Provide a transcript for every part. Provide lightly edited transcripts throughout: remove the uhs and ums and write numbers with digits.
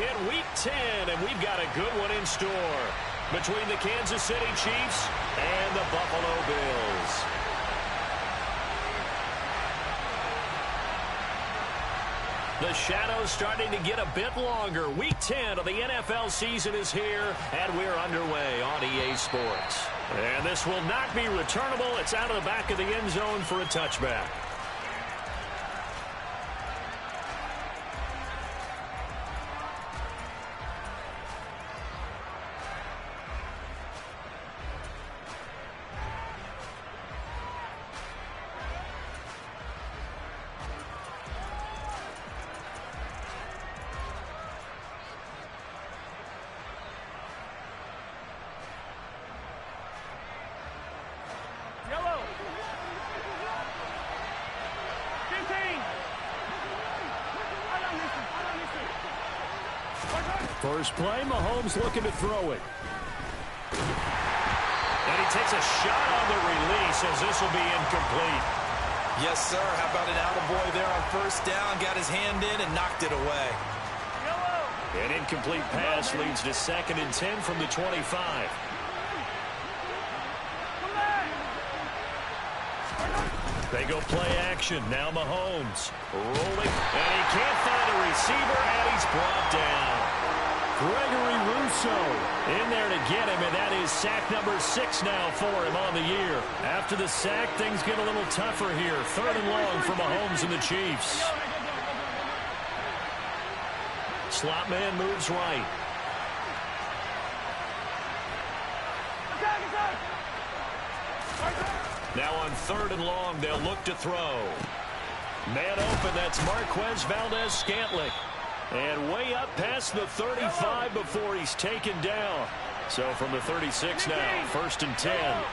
hit Week 10, and we've got a good one in store between the Kansas City Chiefs and the Buffalo Bills. The shadow's starting to get a bit longer. Week 10 of the NFL season is here, and we're underway on EA Sports. And this will not be returnable. It's out of the back of the end zone for a touchback. First play, Mahomes looking to throw it. And he takes a shot on the release as this will be incomplete. Yes, sir. How about an attaboy there on first down? Got his hand in and knocked it away. An incomplete pass leads to 2nd and 10 from the 25. They go play action. Now Mahomes rolling. And he can't find a receiver, and he's brought down. Gregory Rousseau in there to get him, and that is sack number 6 now for him on the year. After the sack, things get a little tougher here. 3rd and long for Mahomes and the Chiefs. Slot man moves right. Now on 3rd and long, they'll look to throw. Man open, that's Marquez Valdez-Scantling. And way up past the 35 before he's taken down. So from the 36 now, 1st and 10.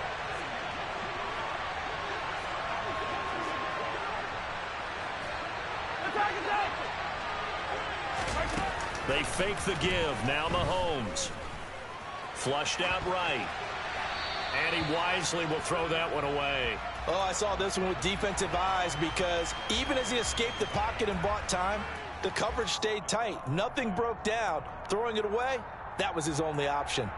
They fake the give. Now Mahomes. Flushed out right. And he wisely will throw that one away. Oh, I saw this one with defensive eyes because even as he escaped the pocket and bought time, the coverage stayed tight. Nothing broke down. Throwing it away, that was his only option.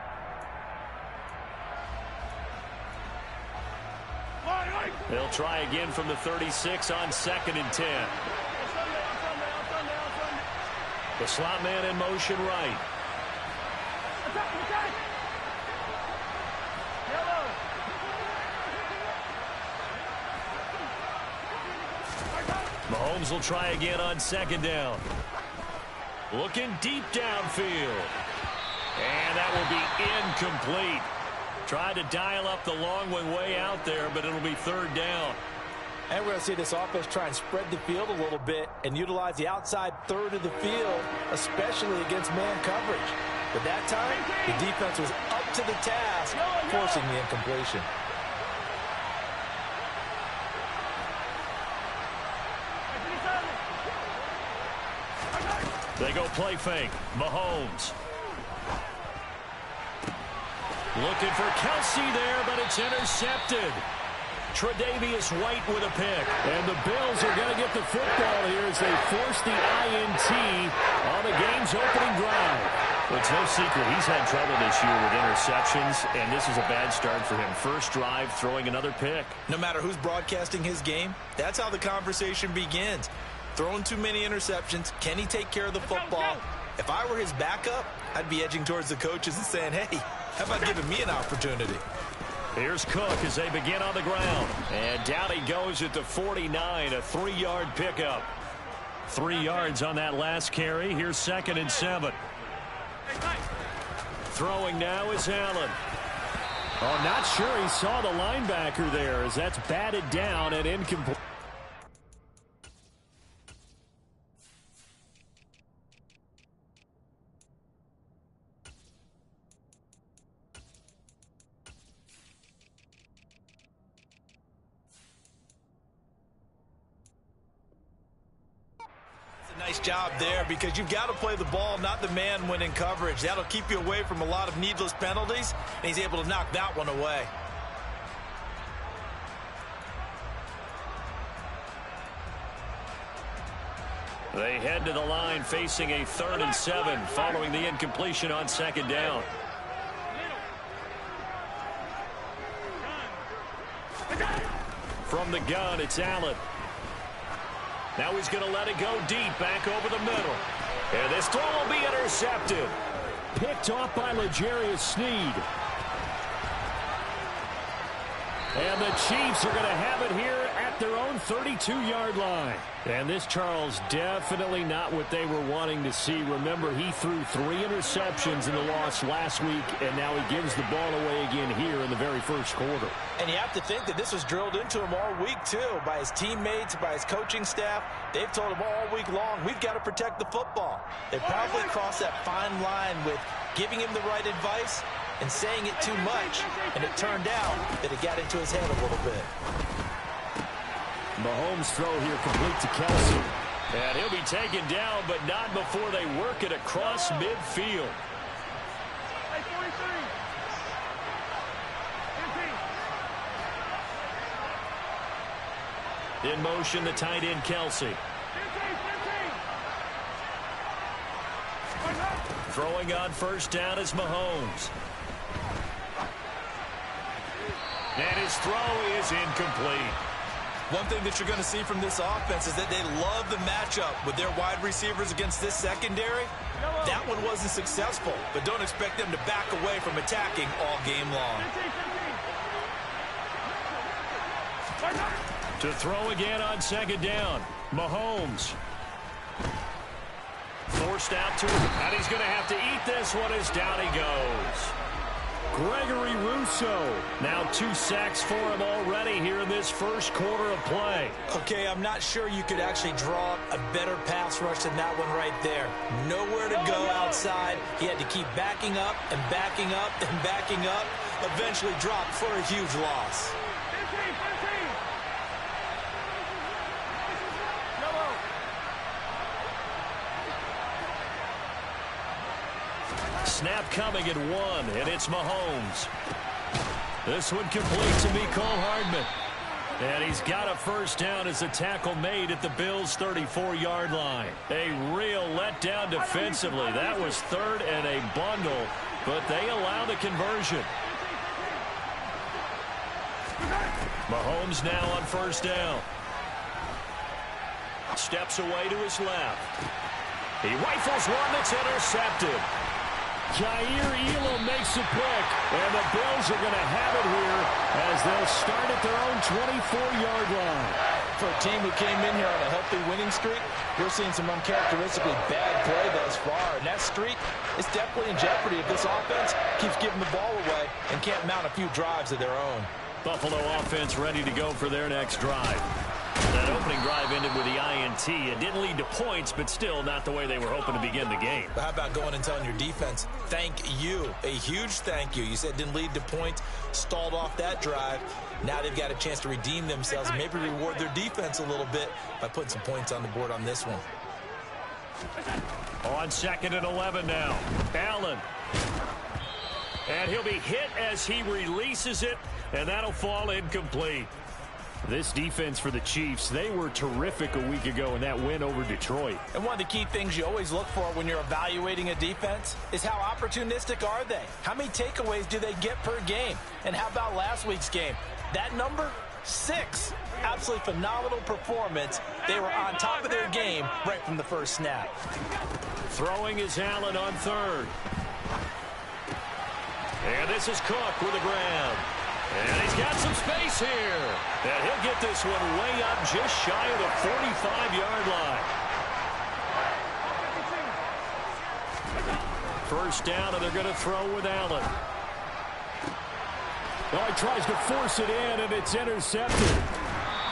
They'll try again from the 36 on 2nd and 10. The slot man in motion right. Mahomes will try again on 2nd down. Looking deep downfield. And that will be incomplete. Tried to dial up the long one way out there, but it'll be 3rd down. And we're going to see this offense try and spread the field a little bit and utilize the outside 3rd of the field, especially against man coverage. But that time, the defense was up to the task, forcing the incompletion. They go play fake. Mahomes. Looking for Kelsey there, but it's intercepted. Tre'Davious White with a pick. And the Bills are going to get the football here as they force the INT on the game's opening drive. Well, it's no secret he's had trouble this year with interceptions, and this is a bad start for him. First drive, throwing another pick. No matter who's broadcasting his game, that's how the conversation begins. Throwing too many interceptions. Can he take care of the football? If I were his backup, I'd be edging towards the coaches and saying, hey, how about giving me an opportunity? Here's Cook as they begin on the ground. And down he goes at the 49, a 3-yard pickup. 3 yards on that last carry. Here's 2nd and 7. Throwing now is Allen. Oh, not sure he saw the linebacker there as that's batted down and incomplete. Nice job there because you've got to play the ball, not the man when in coverage. That'll keep you away from a lot of needless penalties, and he's able to knock that one away. They head to the line facing a 3rd and 7 following the incompletion on 2nd down. From the gun, it's Allen. Now he's going to let it go deep, back over the middle. And this throw will be intercepted. Picked off by L'Jarius Sneed. And the Chiefs are going to have it here at their own 32-yard line. And this, Charles, definitely not what they were wanting to see. Remember, he threw 3 interceptions in the loss last week, and now he gives the ball away again here in the very first quarter. And you have to think that this was drilled into him all week, too, by his teammates, by his coaching staff. They've told him all week long, we've got to protect the football. They probably crossed that fine line with giving him the right advice and saying it too much, and it turned out that it got into his head a little bit. Mahomes' throw here complete to Kelsey. And he'll be taken down, but not before they work it across midfield. In motion, the tight end, Kelsey. Throwing on 1st down is Mahomes. And his throw is incomplete. One thing that you're going to see from this offense is that they love the matchup with their wide receivers against this secondary. That one wasn't successful, but don't expect them to back away from attacking all game long. To throw again on 2nd down, Mahomes. Forced out to him, and he's going to have to eat this one as down he goes. Gregory Rousseau. Now 2 sacks for him already here in this first quarter of play. Okay, I'm not sure you could actually draw a better pass rush than that one right there. Nowhere to go outside. He had to keep backing up and backing up and backing up. Eventually dropped for a huge loss. Snap coming at 1, and it's Mahomes. This one complete to Mecole Hardman. And he's got a 1st down as a tackle made at the Bills' 34-yard line. A real letdown defensively. That was 3rd and a bundle, but they allow the conversion. Mahomes now on 1st down. Steps away to his left. He rifles one that's intercepted. Jair Elam makes a pick, and the Bills are going to have it here as they'll start at their own 24-yard line. For a team who came in here on a healthy winning streak, we're seeing some uncharacteristically bad play thus far, and that streak is definitely in jeopardy if this offense keeps giving the ball away and can't mount a few drives of their own. Buffalo offense ready to go for their next drive. That opening drive ended with the INT. It didn't lead to points, but still not the way they were hoping to begin the game. But how about going and telling your defense, thank you, a huge thank you. You said it didn't lead to points, stalled off that drive. Now they've got a chance to redeem themselves and maybe reward their defense a little bit by putting some points on the board on this one. On 2nd and 11 now, Allen. And he'll be hit as he releases it, and that'll fall incomplete. This defense for the Chiefs, they were terrific a week ago in that win over Detroit. And one of the key things you always look for when you're evaluating a defense is how opportunistic are they? How many takeaways do they get per game? And how about last week's game? That number, 6. Absolutely phenomenal performance. They were on top of their game right from the first snap. Throwing is Allen on 3rd. And this is Cook with the ground. And he's got some space here. And he'll get this one way up just shy of the 45-yard line. 1st down, and they're going to throw with Allen. Oh, he tries to force it in, and it's intercepted.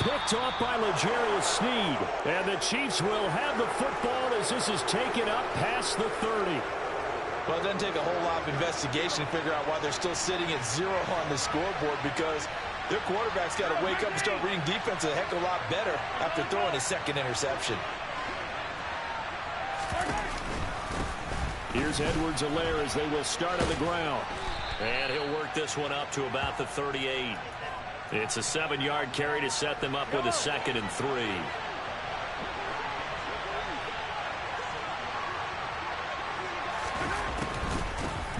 Picked off by L'Jarius Sneed. And the Chiefs will have the football as this is taken up past the 30. Well, it doesn't take a whole lot of investigation to figure out why they're still sitting at 0 on the scoreboard, because their quarterback's got to wake up and start reading defense a heck of a lot better after throwing his 2nd interception. Here's Edwards-Helaire as they will start on the ground. And he'll work this one up to about the 38. It's a 7-yard carry to set them up with a 2nd and 3.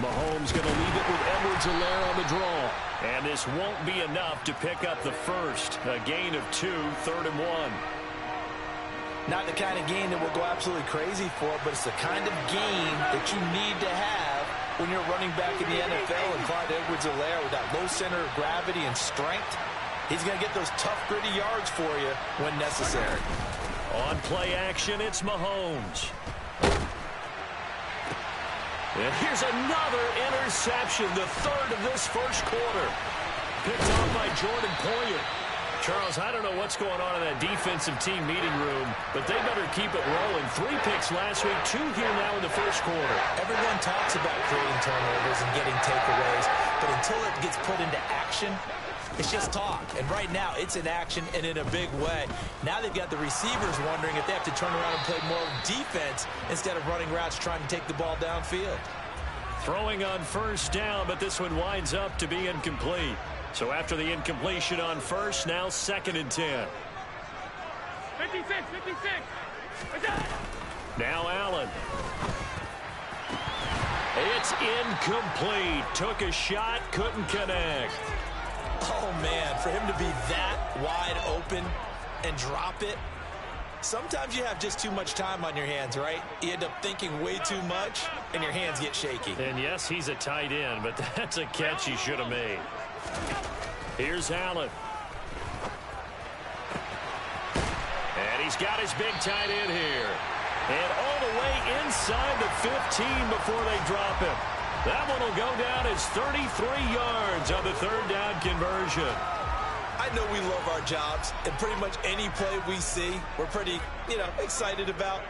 Mahomes going to leave it with Edwards-Helaire on the draw. And this won't be enough to pick up the first. A gain of 2, 3rd and 1. Not the kind of game that we'll go absolutely crazy for, but it's the kind of game that you need to have when you're running back in the NFL. And Clyde Edwards-Helaire, with that low center of gravity and strength, he's going to get those tough, gritty yards for you when necessary. On play action, it's Mahomes. And here's another interception, the 3rd of this first quarter. Picked off by Jordan Poyer. Charles, I don't know what's going on in that defensive team meeting room, but they better keep it rolling. 3 picks last week, 2 here now in the first quarter. Everyone talks about creating turnovers and getting takeaways, but until it gets put into action, it's just talk. And right now, it's in action and in a big way. Now they've got the receivers wondering if they have to turn around and play more defense instead of running routes trying to take the ball downfield. Throwing on first down, but this one winds up to be incomplete. So after the incompletion on first, now 2nd and 10. 56. Now Allen. It's incomplete. Took a shot, couldn't connect. Oh, man, for him to be that wide open and drop it, sometimes you have just too much time on your hands, right? You end up thinking way too much, and your hands get shaky. And yes, he's a tight end, but that's a catch he should have made. Here's Allen. And he's got his big tight end here. And all the way inside the 15 before they drop him. That one will go down as 33 yards on the 3rd down conversion. I know we love our jobs, and pretty much any play we see, we're pretty, excited about.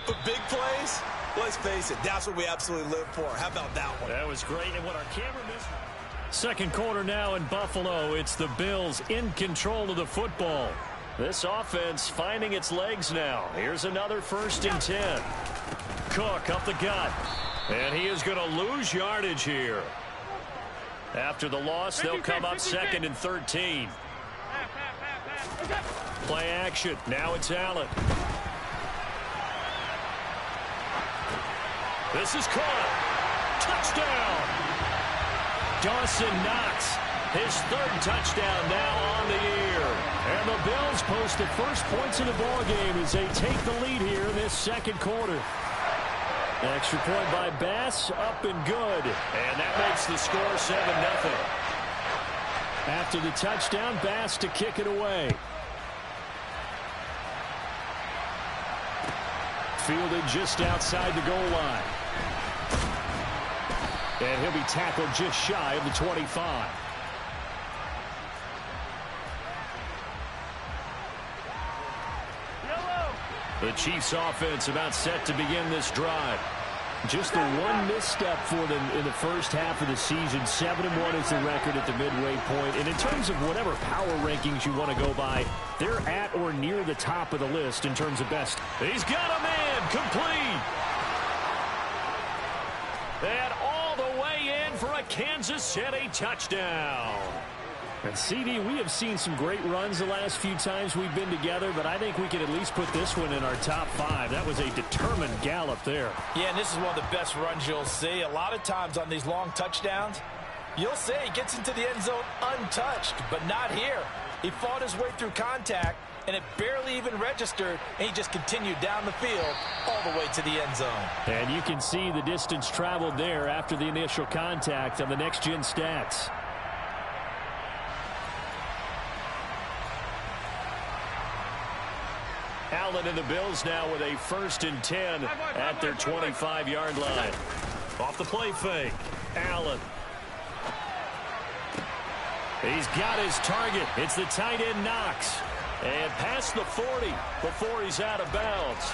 But big plays, let's face it, that's what we absolutely live for. How about that one? That was great, and what our camera missed. Second quarter now in Buffalo. It's the Bills in control of the football. This offense finding its legs now. Here's another 1st and 10. Cook up the gut. And he is going to lose yardage here. After the loss, they'll come up 2nd and 13. Play action. Now it's Allen. This is caught. Touchdown. Dawson Knox, his 3rd touchdown now on the year. And the Bills post the first points in the ballgame as they take the lead here in this 2nd quarter. Extra point by Bass, up and good. And that makes the score 7-0. After the touchdown, Bass to kick it away. Fielded just outside the goal line. And he'll be tackled just shy of the 25. The Chiefs offense about set to begin this drive. Just the one misstep for them in the first half of the season. 7-1 is the record at the midway point. And in terms of whatever power rankings you want to go by, they're at or near the top of the list in terms of best. He's got a man complete. And all the way in for a Kansas City touchdown. And CD, we have seen some great runs the last few times we've been together, but I think we can at least put this one in our top 5. That was a determined gallop there. Yeah, and this is one of the best runs you'll see. A lot of times on these long touchdowns, you'll say he gets into the end zone untouched, but not here. He fought his way through contact, and it barely even registered, and he just continued down the field all the way to the end zone. And you can see the distance traveled there after the initial contact on the next-gen stats. Allen and the Bills now with a 1st and 10 at their 25-yard line. Off the play fake. Allen. He's got his target. It's the tight end Knox. And past the 40 before he's out of bounds.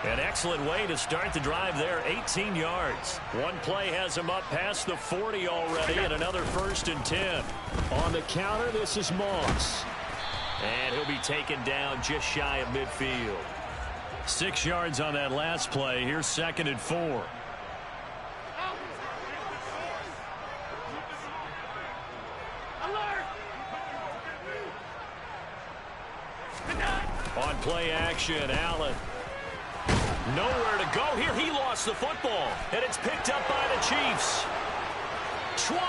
An excellent way to start the drive there, 18 yards. One play has him up past the 40 already, and another 1st and 10. On the counter, this is Moss. And he'll be taken down just shy of midfield. 6 yards on that last play. Here's 2nd and 4. On play action, Allen. Nowhere to go here. He lost the football, and it's picked up by the Chiefs. 20,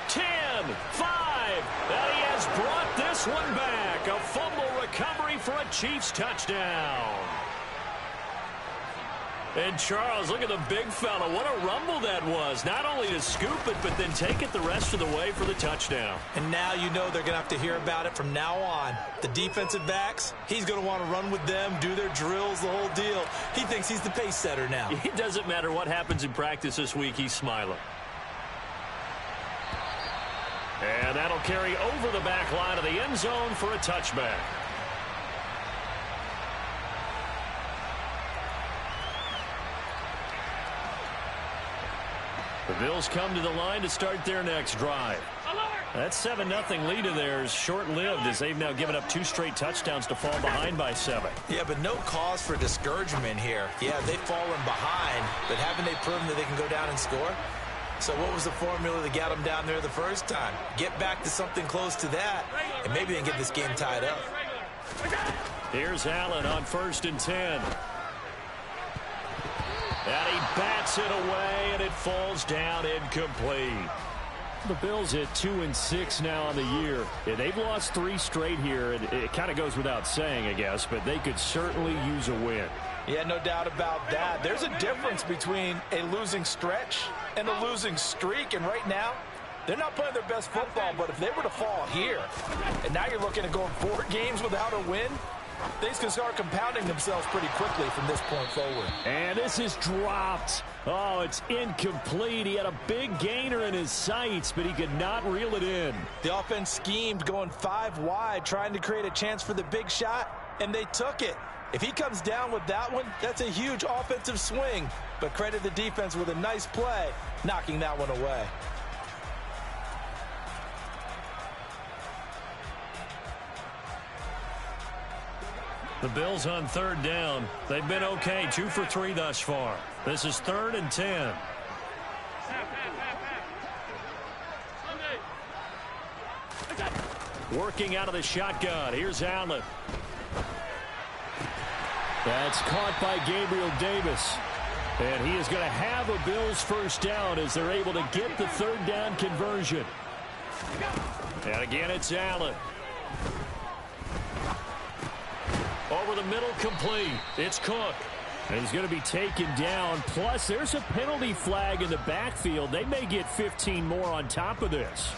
10, 5, and he has brought this one back. A fumble recovery for a Chiefs touchdown. And Charles, look at the big fella. What a rumble that was. Not only to scoop it, but then take it the rest of the way for the touchdown. And now you know they're going to have to hear about it from now on. The defensive backs, he's going to want to run with them, do their drills, the whole deal. He thinks he's the pace setter now. It doesn't matter what happens in practice this week. He's smiling. And that'll carry over the back line of the end zone for a touchback. The Bills come to the line to start their next drive. That 7-0 lead of theirs short-lived as they've now given up 2 straight touchdowns to fall behind by 7. Yeah, but no cause for discouragement here. Yeah, they've fallen behind, but haven't they proven that they can go down and score? So what was the formula that got them down there the first time? Get back to something close to that, and maybe they can get this game tied up. Here's Allen on 1st and 10. And he bats it away, and it falls down incomplete. The Bills at 2-6 now on the year. Yeah, they've lost 3 straight here, and it kind of goes without saying, I guess, but they could certainly use a win. Yeah, no doubt about that. There's a difference between a losing stretch and a losing streak, and right now, they're not playing their best football, but if they were to fall here, and now you're looking at going 4 games without a win, things can start compounding themselves pretty quickly from this point forward. And this is dropped. Oh, it's incomplete. He had a big gainer in his sights, but he could not reel it in. The offense schemed going 5 wide, trying to create a chance for the big shot, and they took it. If he comes down with that one, that's a huge offensive swing. But credit the defense with a nice play, knocking that one away. The Bills on 3rd down. They've been okay, 2 for 3 thus far. This is 3rd and 10. Working out of the shotgun. Here's Allen. That's caught by Gabriel Davis. And he is going to have a Bills first down as they're able to get the 3rd down conversion. And again, it's Allen. Over the middle, complete. It's Cook. And he's going to be taken down. Plus, there's a penalty flag in the backfield. They may get 15 more on top of this.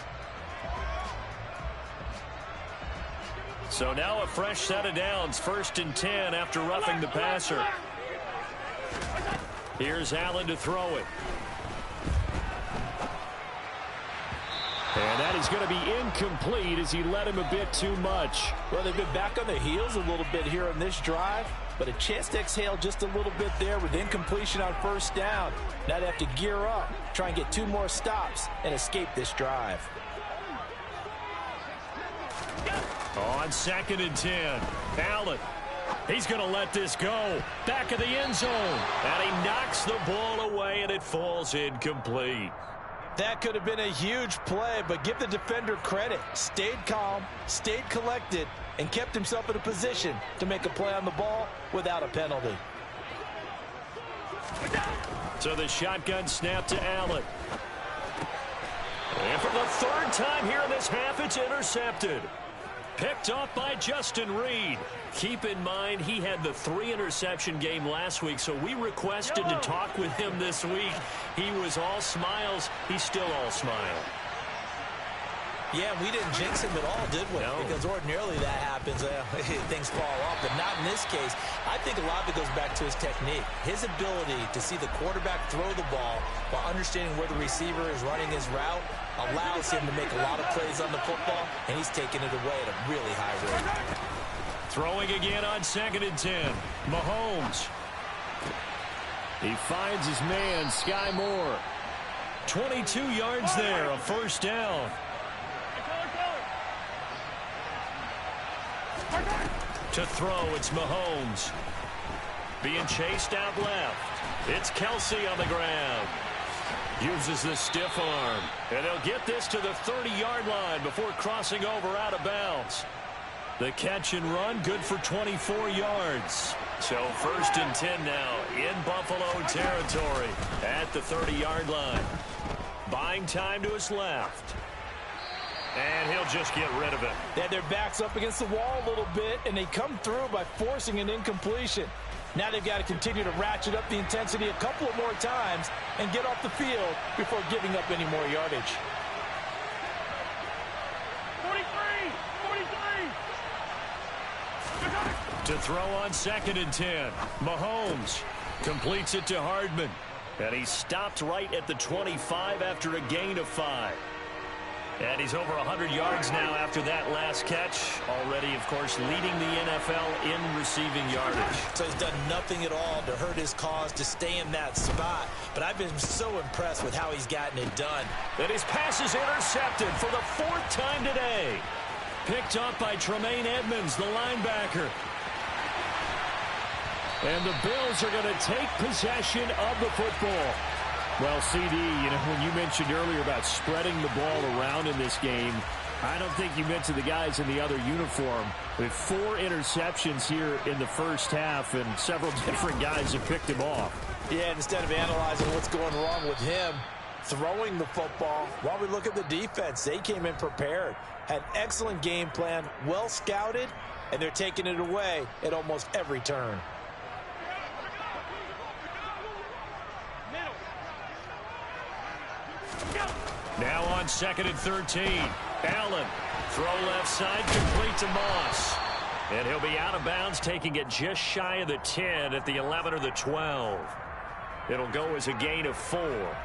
So now a fresh set of downs. 1st and 10 after roughing the passer. Here's Allen to throw it. And that is going to be incomplete as he led him a bit too much. Well, they've been back on their heels a little bit here on this drive, but a chance to exhale just a little bit there with incompletion on 1st down. Now they have to gear up, try and get 2 more stops, and escape this drive. On 2nd and 10, Allen. He's going to let this go. Back of the end zone. And he knocks the ball away, and it falls incomplete. That could have been a huge play, but give the defender credit. Stayed calm, stayed collected, and kept himself in a position to make a play on the ball without a penalty. So the shotgun snap to Allen. And for the 3rd time here in this half, it's intercepted. Picked off by Justin Reed. Keep in mind, he had the 3-interception game last week, so we requested to talk with him this week. He was all smiles. He's still all smile. Yeah, we didn't jinx him at all, did we? No. Because ordinarily that happens. Things fall off, but not in this case. I think a lot of it goes back to his technique. His ability to see the quarterback throw the ball while understanding where the receiver is running his route allows him to make a lot of plays on the football, and he's taking it away at a really high rate. Throwing again on 2nd and 10. Mahomes. He finds his man, Sky Moore. 22 yards there, a 1st down. To throw, it's Mahomes. Being chased out left. It's Kelsey on the ground. Uses the stiff arm. And they'll get this to the 30-yard line before crossing over out of bounds. The catch and run, good for 24 yards. So 1st and 10 now in Buffalo territory at the 30-yard line. Buying time to his left. And he'll just get rid of it. They had their backs up against the wall a little bit, and they come through by forcing an incompletion. Now they've got to continue to ratchet up the intensity a couple of more times and get off the field before giving up any more yardage. 43! 43! To throw on 2nd and 10. Mahomes completes it to Hardman. And he stopped right at the 25 after a gain of 5. And he's over 100 yards now after that last catch. Already, of course, leading the NFL in receiving yardage. So he's done nothing at all to hurt his cause to stay in that spot. But I've been so impressed with how he's gotten it done. And his pass is intercepted for the 4th time today. Picked up by Tremaine Edmonds, the linebacker. And the Bills are going to take possession of the football. Well, CD, when you mentioned earlier about spreading the ball around in this game, I don't think you meant to the guys in the other uniform. With 4 interceptions here in the first half, and several different guys have picked him off. Yeah, instead of analyzing what's going wrong with him, throwing the football, while we look at the defense, they came in prepared, had excellent game plan, well scouted, and they're taking it away at almost every turn. Now on 2nd and 13. Allen, throw left side, complete to Moss. And he'll be out of bounds, taking it just shy of the 10 at the 11 or the 12. It'll go as a gain of 4.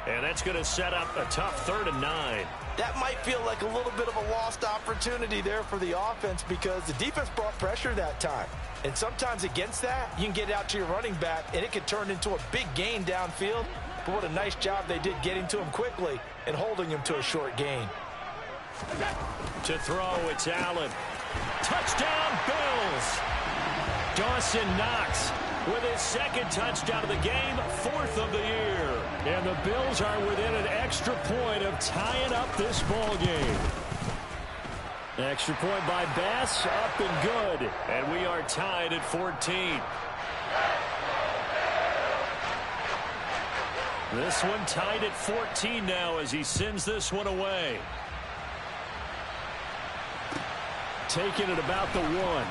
And that's going to set up a tough 3rd and 9. That might feel like a little bit of a lost opportunity there for the offense because the defense brought pressure that time. And sometimes against that, you can get out to your running back, and it could turn into a big gain downfield. But what a nice job they did getting to him quickly and holding him to a short gain. To throw, it's Allen. Touchdown, Bills! Dawson Knox with his 2nd touchdown of the game, 4th of the year. And the Bills are within an extra point of tying up this ball game. Extra point by Bass, up and good. And we are tied at 14. This one tied at 14 now as he sends this one away. Taking it about the 1.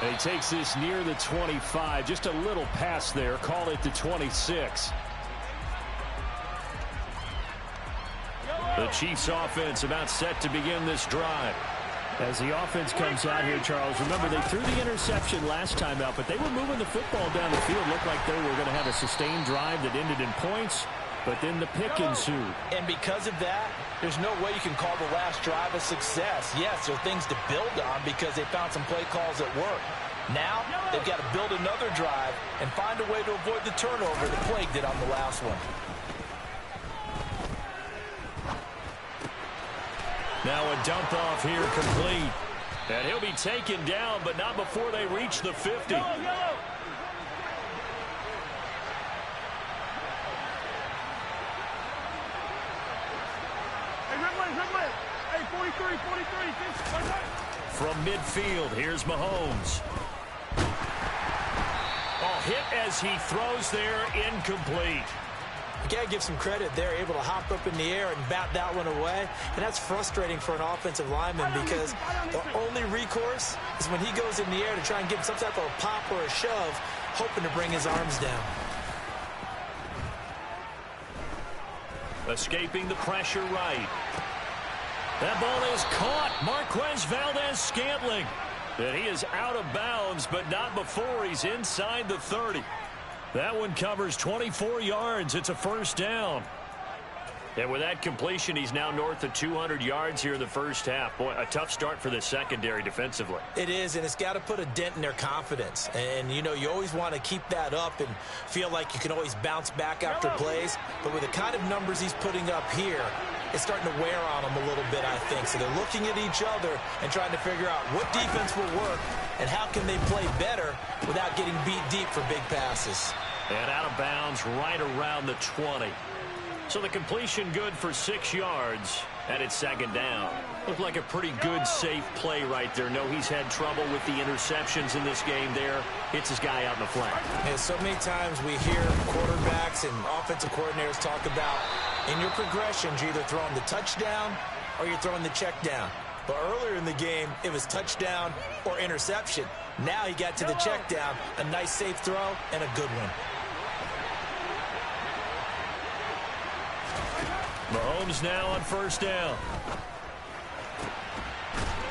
And he takes this near the 25. Just a little pass there. Call it the 26. The Chiefs offense about set to begin this drive. As the offense comes out here, Charles, remember they threw the interception last time out, but they were moving the football down the field. Looked like they were going to have a sustained drive that ended in points, but then the pick ensued. And because of that, there's no way you can call the last drive a success. Yes, there are things to build on because they found some play calls that work. Now, they've got to build another drive and find a way to avoid the turnover that plagued it on the last one. Now a dump off here complete. And he'll be taken down, but not before they reach the 50. Hey, Hey, 43. From midfield, here's Mahomes. Oh, hit as he throws there, incomplete. You got to give some credit. They're able to hop up in the air and bat that one away. And that's frustrating for an offensive lineman because the only recourse is when he goes in the air to try and get some type of a pop or a shove, hoping to bring his arms down. Escaping the pressure right. That ball is caught. Marquez Valdez-Scantling. And he is out of bounds, but not before he's inside the 30. That one covers 24 yards. It's a 1st down. And with that completion, he's now north of 200 yards here in the first half. Boy, a tough start for the secondary defensively. It is, and it's got to put a dent in their confidence. And, you know, you always want to keep that up and feel like you can always bounce back after plays. But with the kind of numbers he's putting up here, it's starting to wear on them a little bit, I think. So they're looking at each other and trying to figure out what defense will work and how can they play better without getting beat deep for big passes. And out of bounds right around the 20. So the completion good for 6 yards. And it's second down. Looked like a pretty good, safe play right there. No, he's had trouble with the interceptions in this game there. Hits his guy out in the flat. And so many times we hear quarterbacks and offensive coordinators talk about in your progressions, you're either throwing the touchdown or you're throwing the check down. But earlier in the game, it was touchdown or interception. Now he got to the check down, a nice safe throw, and a good one. Mahomes now on first down.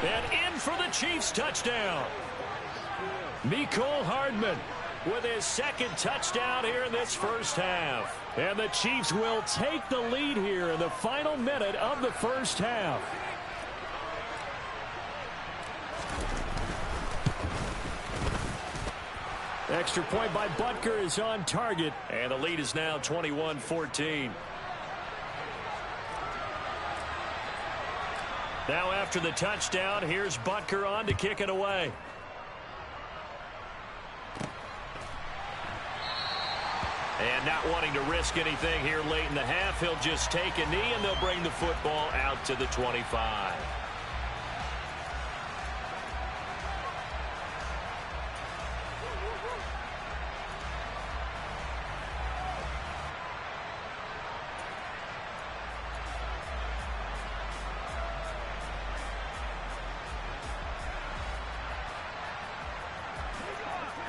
And in for the Chiefs touchdown. Mecole Hardman with his second touchdown here in this first half. And the Chiefs will take the lead here in the final minute of the first half. Extra point by Butker is on target. And the lead is now 21-14. Now after the touchdown, here's Butker on to kick it away. And not wanting to risk anything here late in the half, he'll just take a knee and they'll bring the football out to the 25.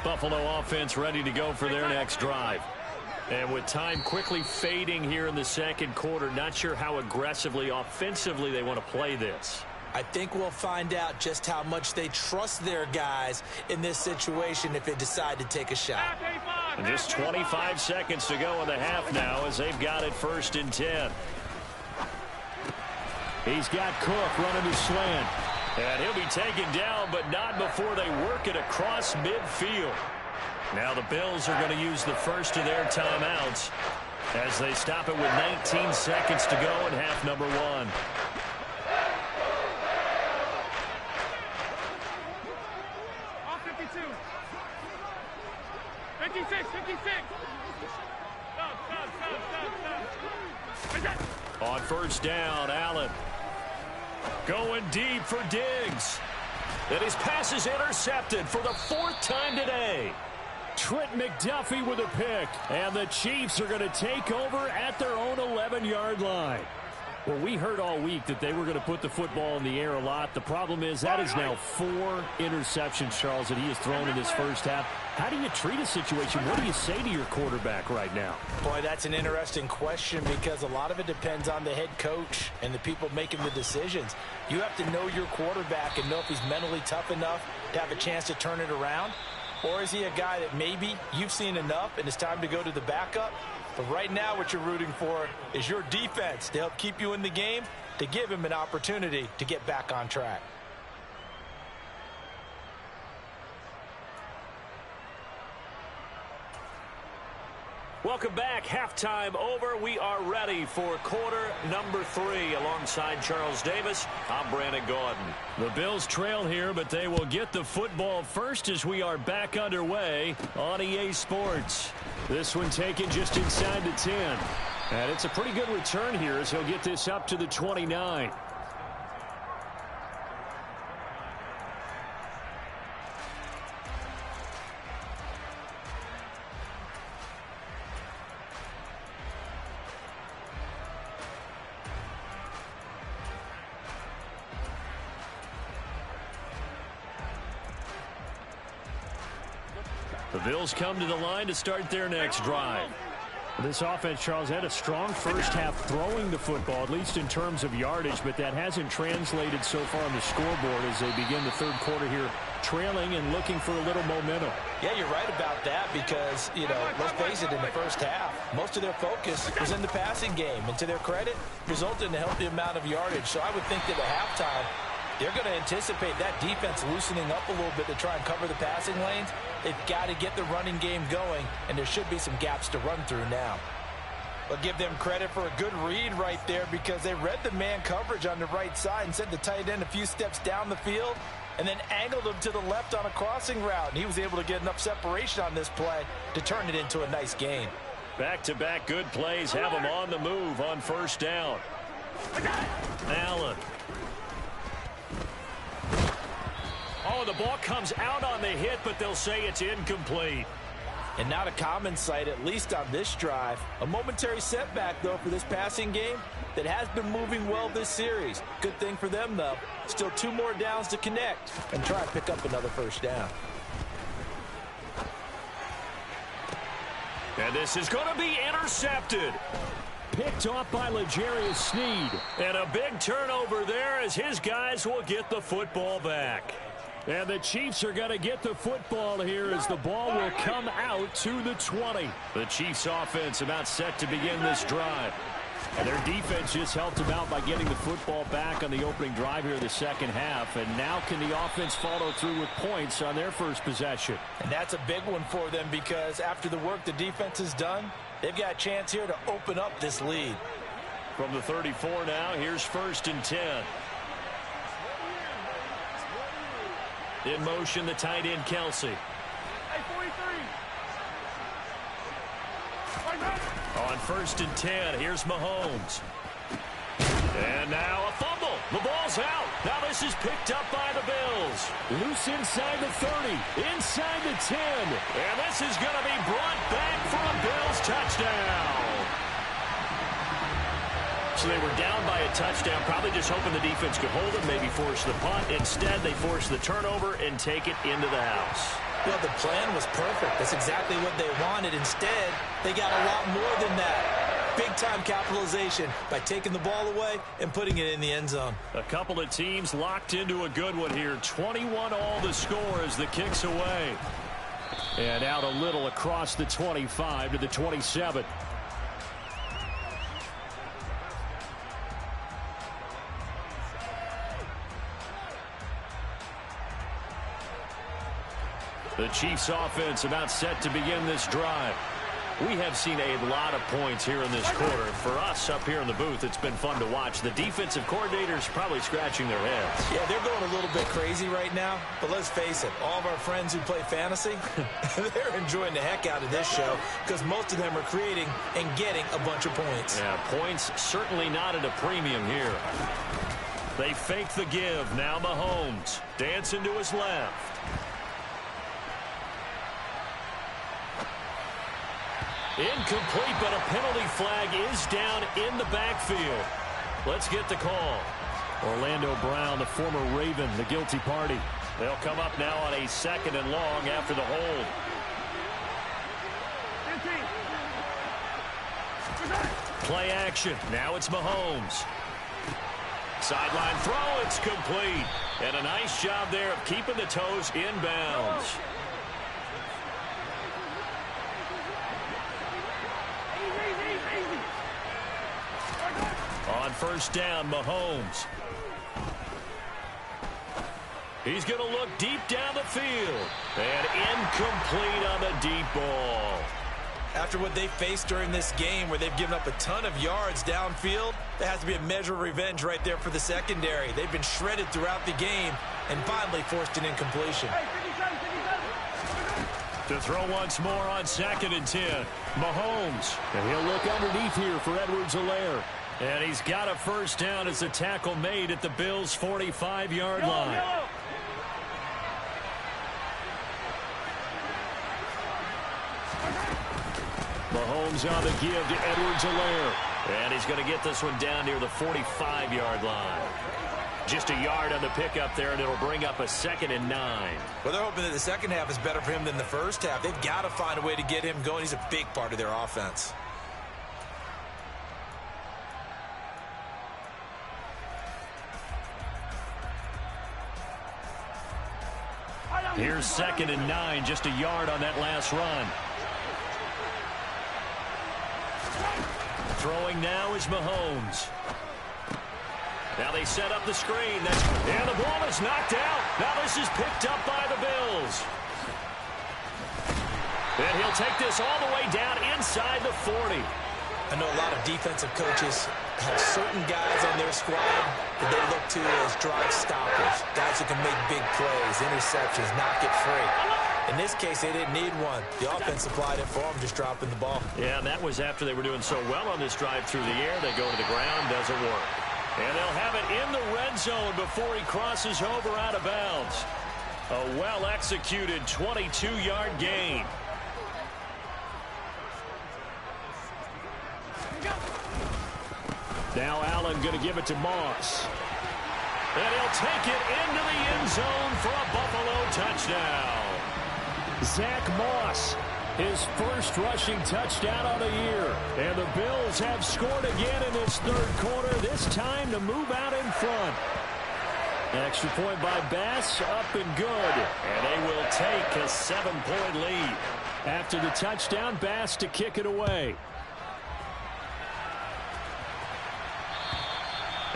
Buffalo offense ready to go for their next drive. And with time quickly fading here in the second quarter, not sure how aggressively, offensively they want to play this. I think we'll find out just how much they trust their guys in this situation if they decide to take a shot. And just 25 seconds to go in the half now as they've got it 1st and 10. He's got Cook running his slant. And he'll be taken down, but not before they work it across midfield. Now the Bills are going to use the first of their timeouts as they stop it with 19 seconds to go in half number 1. All 52. 56, 56. Stop. On first down, Allen. Going deep for Diggs. And his pass is intercepted for the 4th time today. Trent McDuffie with a pick. And the Chiefs are going to take over at their own 11-yard line. Well, we heard all week that they were going to put the football in the air a lot. The problem is that is now 4 interceptions, Charles, that he has thrown in this first half. How do you treat a situation? What do you say to your quarterback right now? Boy, that's an interesting question because a lot of it depends on the head coach and the people making the decisions. You have to know your quarterback and know if he's mentally tough enough to have a chance to turn it around. Or is he a guy that maybe you've seen enough and it's time to go to the backup? But right now what you're rooting for is your defense to help keep you in the game, to give him an opportunity to get back on track. Welcome back. Halftime over. We are ready for quarter number 3. Alongside Charles Davis, I'm Brandon Gordon. The Bills trail here, but they will get the football first as we are back underway on EA Sports. This one taken just inside the 10. And it's a pretty good return here as he'll get this up to the 29. The Bills come to the line to start their next drive. This offense, Charles, had a strong first half throwing the football, at least in terms of yardage, but that hasn't translated so far on the scoreboard as they begin the third quarter here, trailing and looking for a little momentum. Yeah, you're right about that because, you know, let's face it, in the first half, most of their focus was in the passing game. And to their credit, resulted in a healthy amount of yardage. So I would think that at halftime, they're going to anticipate that defense loosening up a little bit to try and cover the passing lanes. They've got to get the running game going, and there should be some gaps to run through now. But give them credit for a good read right there because they read the man coverage on the right side and sent the tight end a few steps down the field and then angled him to the left on a crossing route. And he was able to get enough separation on this play to turn it into a nice gain. Back-to-back good plays have them on the move on first down. Allen. Oh, the ball comes out on the hit, but they'll say it's incomplete. And not a common sight, at least on this drive. A momentary setback, though, for this passing game that has been moving well this series. Good thing for them, though. Still 2 more downs to connect and try and pick up another first down. And this is going to be intercepted. Picked off by L'Jarius Sneed. And a big turnover there as his guys will get the football back. And the Chiefs are going to get the football here as the ball will come out to the 20. The Chiefs offense about set to begin this drive. And their defense just helped them out by getting the football back on the opening drive here in the second half. And now can the offense follow through with points on their first possession? And that's a big one for them because after the work the defense has done, they've got a chance here to open up this lead. From the 34 now, here's 1st and 10. In motion, the tight end, Kelsey. Hey, 43. On 1st and 10, here's Mahomes. And now a fumble. The ball's out. Now this is picked up by the Bills. Loose inside the 30, inside the 10. And this is going to be brought back for a Bills touchdown. So they were down by a touchdown, probably just hoping the defense could hold it, maybe force the punt. Instead, they force the turnover and take it into the house. Well, the plan was perfect. That's exactly what they wanted. Instead, they got a lot more than that. Big-time capitalization by taking the ball away and putting it in the end zone. A couple of teams locked into a good one here. 21 all the score as the kick's away. And out a little across the 25 to the 27. The Chiefs offense about set to begin this drive. We have seen a lot of points here in this quarter. For us up here in the booth, it's been fun to watch. The defensive coordinators probably scratching their heads. Yeah, they're going a little bit crazy right now. But let's face it, all of our friends who play fantasy, they're enjoying the heck out of this show because most of them are creating and getting a bunch of points. Yeah, points certainly not at a premium here. They fake the give. Now Mahomes dancing to his left. Incomplete, but a penalty flag is down in the backfield. Let's get the call. Orlando Brown, the former Raven, the guilty party. They'll come up now on a 2nd and long after the hold. 15. Play action. Now it's Mahomes. Sideline throw. It's complete. And a nice job there of keeping the toes inbounds. On 1st down, Mahomes. He's going to look deep down the field. And incomplete on the deep ball. After what they faced during this game where they've given up a ton of yards downfield, there has to be a measure of revenge right there for the secondary. They've been shredded throughout the game and finally forced an incompletion. Hey, 57. To throw once more on 2nd and 10. Mahomes. And he'll look underneath here for Edwards-Helaire. And he's got a 1st down as the tackle made at the Bills' 45-yard line. Yellow. Mahomes on the give to Edwards-Helaire. And he's going to get this one down near the 45-yard line. Just a yard on the pickup there, and it'll bring up a 2nd and 9. Well, they're hoping that the second half is better for him than the first half. They've got to find a way to get him going. He's a big part of their offense. Here's 2nd and 9, just a yard on that last run. Throwing now is Mahomes. Now they set up the screen. And the ball is knocked out. Now this is picked up by the Bills. And he'll take this all the way down inside the 40. I know a lot of defensive coaches have certain guys on their squad that they look to as drive stoppers, guys who can make big plays, interceptions, knock it free. In this case, they didn't need one. The offense supplied it for them, just dropping the ball. Yeah, and that was after they were doing so well on this drive through the air. They go to the ground, doesn't work. And they'll have it in the red zone before he crosses over out of bounds. A well-executed 22-yard gain. Now Allen going to give it to Moss. And he'll take it into the end zone for a Buffalo touchdown. Zach Moss, his first rushing touchdown of the year. And the Bills have scored again in this third quarter, this time to move out in front. Extra point by Bass, up and good. And they will take a 7-point lead. After the touchdown, Bass to kick it away.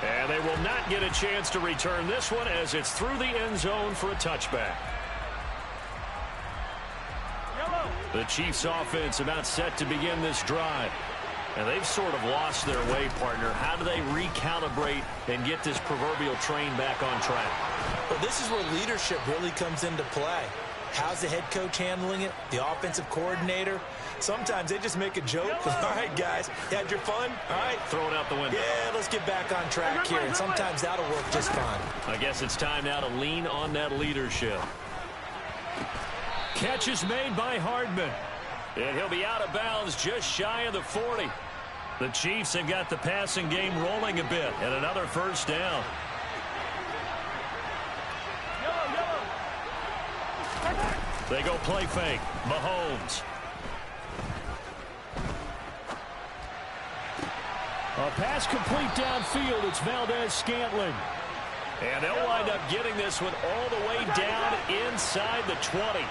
And they will not get a chance to return this one as it's through the end zone for a touchback. The Chiefs offense about set to begin this drive. And they've sort of lost their way, partner. How do they recalibrate and get this proverbial train back on track? Well, this is where leadership really comes into play. How's the head coach handling it? The offensive coordinator? Sometimes they just make a joke. All right, guys, you had your fun? All right. Throw it out the window. Yeah, let's get back on track here. And sometimes that'll work just fine. I guess it's time now to lean on that leadership. Catch is made by Hardman. And he'll be out of bounds just shy of the 40. The Chiefs have got the passing game rolling a bit. And another first down. They go play fake. Mahomes. A pass complete downfield. It's Valdez-Scantling. And they'll wind up getting this one all the way down inside the 20.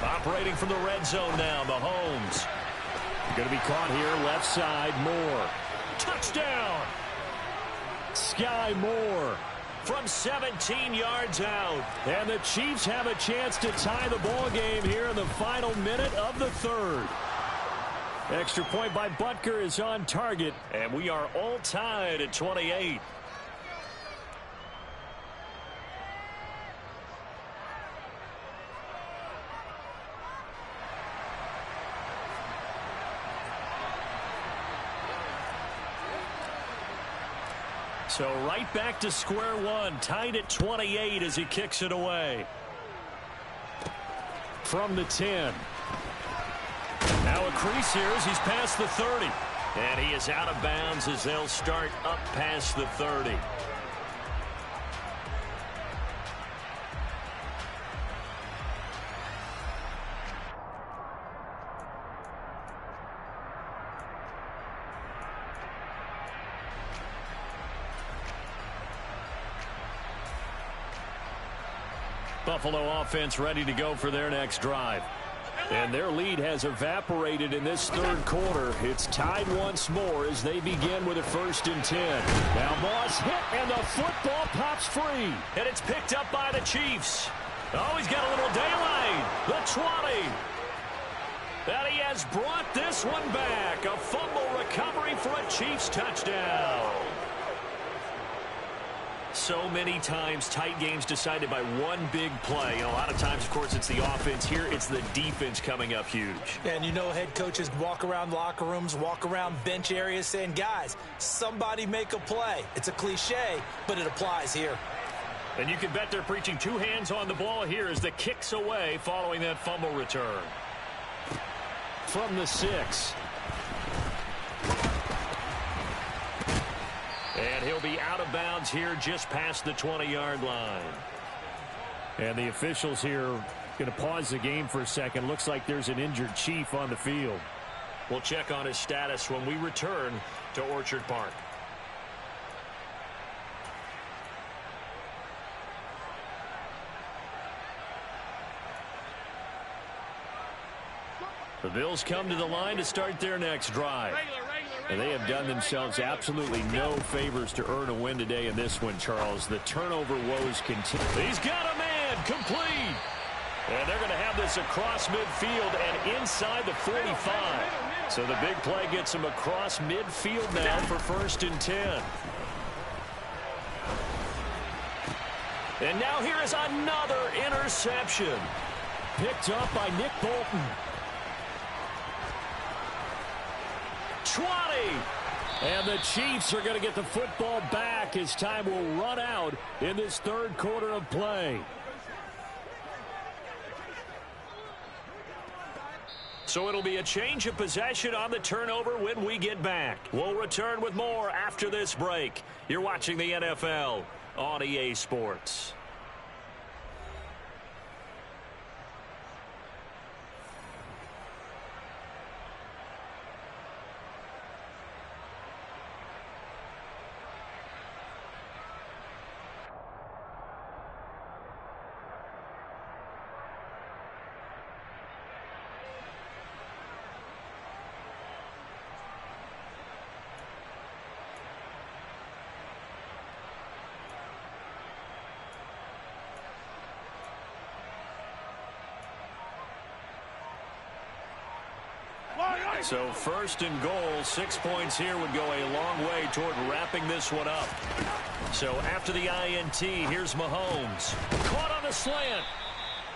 Operating from the red zone now, Mahomes. Going to be caught here, left side, Moore. Touchdown! Sky Moore from 17 yards out. And the Chiefs have a chance to tie the ball game here in the final minute of the third. Extra point by Butker is on target, and we are all tied at 28. So right back to square one, tied at 28 as he kicks it away. From the 10. Now a crease here as he's past the 30. And he is out of bounds as they'll start up past the 30. Buffalo offense ready to go for their next drive. And their lead has evaporated in this third quarter. It's tied once more as they begin with a 1st and 10. Now Moss hit, and the football pops free. And it's picked up by the Chiefs. Oh, he's got a little daylight. The 20. And he has brought this one back. A fumble recovery for a Chiefs touchdown. So many times tight games decided by one big play. And a lot of times, of course, it's the offense. Here, it's the defense coming up huge. And you know head coaches walk around locker rooms, walk around bench areas saying, guys, somebody make a play. It's a cliche, but it applies here. And you can bet they're preaching two hands on the ball here as the kick's away following that fumble return. From the 6. And he'll be out of bounds here just past the 20-yard line. And the officials here going to pause the game for a second. Looks like there's an injured Chief on the field. We'll check on his status when we return to Orchard Park. The Bills come to the line to start their next drive. And they have done themselves absolutely no favors to earn a win today in this one, Charles. The turnover woes continue. He's got a man, complete. And they're going to have this across midfield and inside the 45. So the big play gets him across midfield now for 1st and 10. And now here is another interception. Picked up by Nick Bolton. 20. And the Chiefs are going to get the football back as time will run out in this third quarter of play. So it'll be a change of possession on the turnover when we get back. We'll return with more after this break. You're watching the NFL on EA Sports. So first and goal, 6 points here would go a long way toward wrapping this one up. So after the INT, here's Mahomes. Caught on a slant.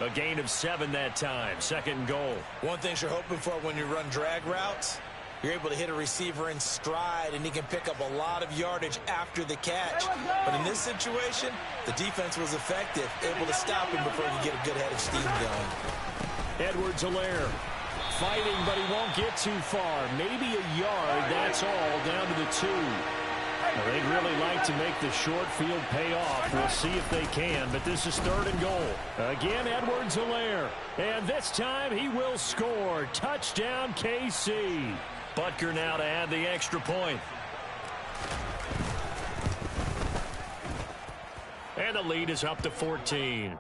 A gain of 7 that time. Second and goal. One thing you're hoping for when you run drag routes, you're able to hit a receiver in stride, and he can pick up a lot of yardage after the catch. But in this situation, the defense was effective, able to stop him before he could get a good head of steam going. Edwards-Helaire. Fighting, but he won't get too far. Maybe a yard, that's all, down to the 2. Well, they'd really like to make the short field pay off. We'll see if they can, but this is third and goal. Again, Edwards-Helaire. And this time he will score. Touchdown, KC. Butker now to add the extra point. And the lead is up to 14.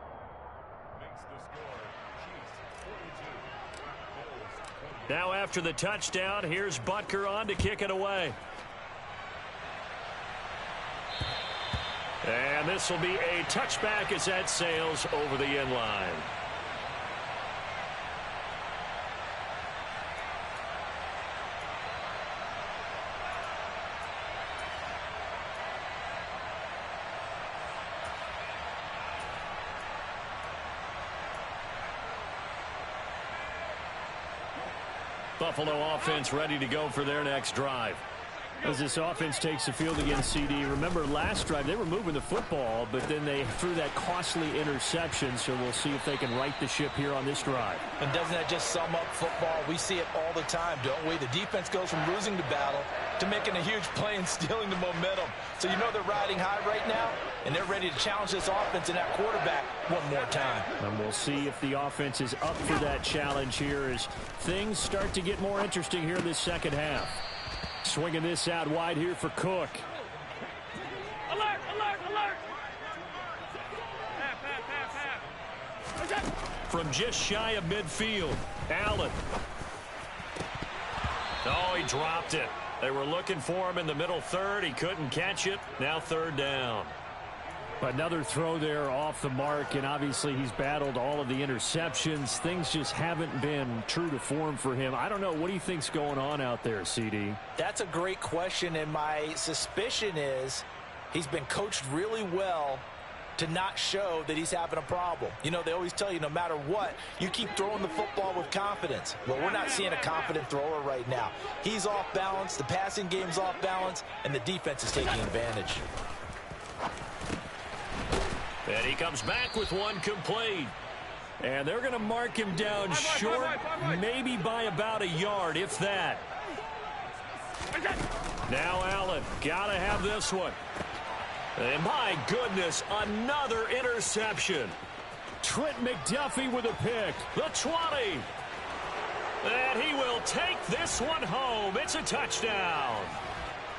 Now after the touchdown, here's Butker on to kick it away. And this will be a touchback as that sails over the end line. Buffalo offense ready to go for their next drive. As this offense takes the field against CD, remember last drive they were moving the football, but then they threw that costly interception, so we'll see if they can right the ship here on this drive. And doesn't that just sum up football? We see it all the time, don't we? The defense goes from losing the battle to making a huge play and stealing the momentum. So you know they're riding high right now, and they're ready to challenge this offense and that quarterback one more time. And we'll see if the offense is up for that challenge here as things start to get more interesting here in this second half. Swinging this out wide here for Cook. Alert, alert, alert. Pass. From just shy of midfield, Allen. Oh, he dropped it. They were looking for him in the middle third. He couldn't catch it. Now third down. Another throw there off the mark, and obviously he's battled all of the interceptions. Things just haven't been true to form for him. I don't know. What do you think's going on out there, CD? That's a great question, and my suspicion is he's been coached really well to not show that he's having a problem. You know, they always tell you no matter what, you keep throwing the football with confidence. Well, we're not seeing a confident thrower right now. He's off balance, the passing game's off balance, and the defense is taking advantage. And he comes back with one complete. And they're going to mark him down short, maybe by about a yard, if that. Now Allen, got to have this one. And my goodness, another interception. Trent McDuffie with a pick. The 20. And he will take this one home. It's a touchdown.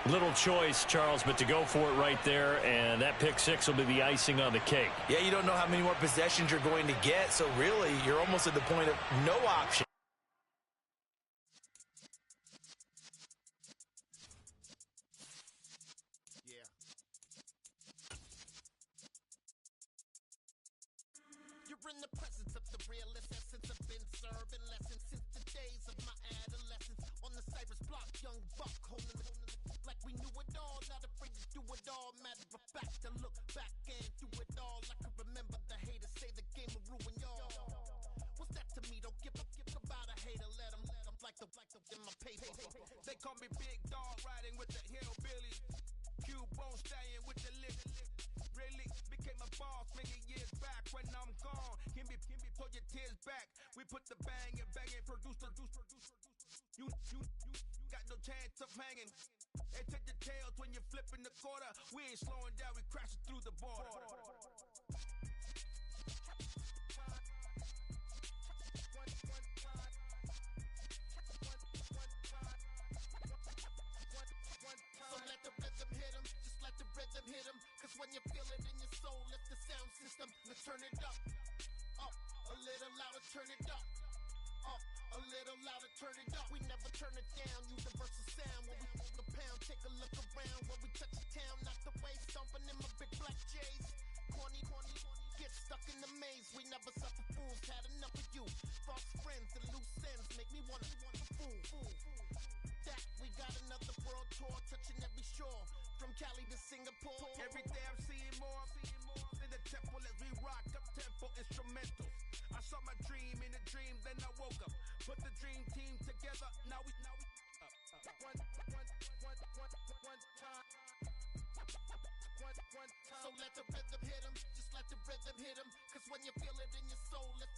Little choice, Charles, but to go for it right there, and that pick six will be the icing on the cake. Yeah, you don't know how many more possessions you're going to get, so really, you're almost at the point of no option. Yeah. You're in the presence of the realest essence. I've been serving lessons since the days of my adolescence. On the Cypress block, young buck holding the like we knew it all, not afraid to do it all. Matter of fact, to look back and do it all. I can remember the haters say the game will ruin y'all. What's that to me? Don't give up, paper. They call me Big Dog, riding with the hillbillies. Cubone staying with the lip. Really became a boss many years back. When I'm gone, can be pull your tears back. We put the bang and produce. You got no chance of hanging. They take your tails when you're flipping the quarter. We ain't slowing down, we crashing through the border. So let the rhythm hit him, just let the rhythm hit him. Cause when you feel it in your soul, lift the sound system. Let's turn it up, a little louder, turn it up. A little louder, turn it up. We never turn it down. Universal sound when we move the pound. Take a look around when we touch the town. Knock the way, stomping in my big black J's. Corny, get stuck in the maze. We never suffer fools. Had enough of you. False friends and loose ends make me wanna fool. That we got another world tour, touching every shore, from Cali to Singapore. Every day I'm seeing more in the temple as we rock up tempo instrumentals. I saw my dream in a dream, then I woke up. Put the dream team together. Now we one time. So let the rhythm hit him, just let the rhythm hit him. Cause when you feel it in your soul, lift